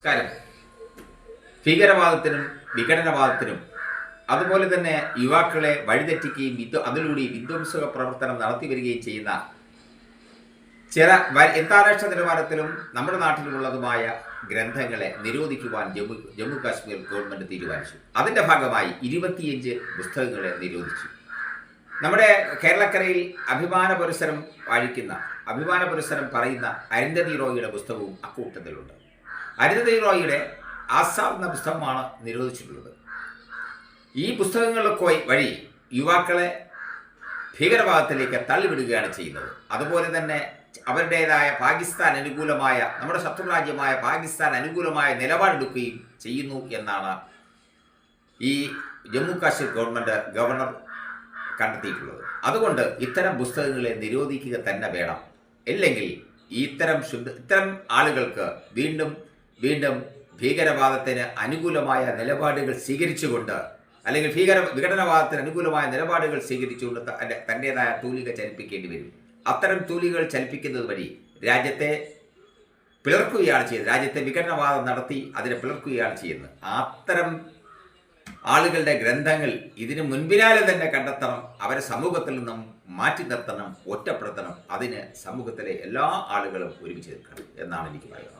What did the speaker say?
കാര്യം ഭീകരവാദത്തിനും വിഘടനവാദത്തിനും അതുപോലെ തന്നെ യുവാക്കളെ വഴിതെറ്റിക്കുകയും അതിലൂടെ വിധ്വംസക പ്രവർത്തനം നടത്തി വരികയും ചെയ്യുന്ന ചില അന്താരാഷ്ട്ര നിലവാരത്തിലും നമ്മുടെ നാട്ടിലുള്ളതുമായ ഗ്രന്ഥങ്ങളെ നിരോധിക്കുവാൻ ജമ്മു കാശ്മീർ ഗവൺമെന്റ് തീരുമാനിച്ചു. അതിന്റെ ഭാഗമായി 25 പുസ്തകങ്ങളെ നിരോധിച്ചു. നമ്മുടെ കേരളക്കരയിൽ അഭിമാന പുരസ്സരം പറയുന്ന അരുന്ധതി റോയിയുടെ പുസ്തകവും അക്കൂട്ടത്തിലുണ്ട്. അരുന്ധതി റോയിയുടെ ആസാദ് എന്ന പുസ്തകമാണ് നിരോധിച്ചിട്ടുള്ളത്. ഈ പുസ്തകങ്ങളൊക്കെ വഴി യുവാക്കളെ ഭീകരവാദത്തിലേക്ക് തള്ളിവിടുകയാണ് ചെയ്യുന്നത്. അതുപോലെ തന്നെ അവരുടേതായ പാകിസ്ഥാൻ അനുകൂലമായ, നമ്മുടെ ശത്രു രാജ്യമായ പാകിസ്ഥാൻ അനുകൂലമായ നിലപാടെടുക്കുകയും ചെയ്യുന്നു എന്നാണ് ഈ ജമ്മു കാശ്മീർ ഗവർണർ കണ്ടെത്തിയിട്ടുള്ളത്. അതുകൊണ്ട് ഇത്തരം പുസ്തകങ്ങളെ നിരോധിക്കുക തന്നെ വേണം. ഇല്ലെങ്കിൽ ഇത്തരം ആളുകൾക്ക് വീണ്ടും ഭീകരവാദത്തിന് അനുകൂലമായ നിലപാടുകൾ സ്വീകരിച്ചുകൊണ്ട്, അല്ലെങ്കിൽ വിഘടനവാദത്തിന് അനുകൂലമായ നിലപാടുകൾ സ്വീകരിച്ചുകൊണ്ട് തൻ്റെതായ തൂലിക ചലിപ്പിക്കേണ്ടി വരും. അത്തരം തൂലികൾ ചലിപ്പിക്കുന്നത് വഴി രാജ്യത്തെ പിളർക്കുകയാണ് ചെയ്യുന്നത്. രാജ്യത്തെ വിഘടനവാദം നടത്തി അതിനെ പിളർക്കുകയാണ് ചെയ്യുന്നത്. അത്തരം ആളുകളുടെ ഗ്രന്ഥങ്ങൾ ഇതിന് മുൻപിനാലെ തന്നെ കണ്ടെത്തണം. അവരെ സമൂഹത്തിൽ നിന്നും മാറ്റി നിർത്തണം, ഒറ്റപ്പെടുത്തണം. അതിന് സമൂഹത്തിലെ എല്ലാ ആളുകളും ഒരുമിച്ച് നിൽക്കണം എന്നാണ് എനിക്ക് പറയുന്നത്.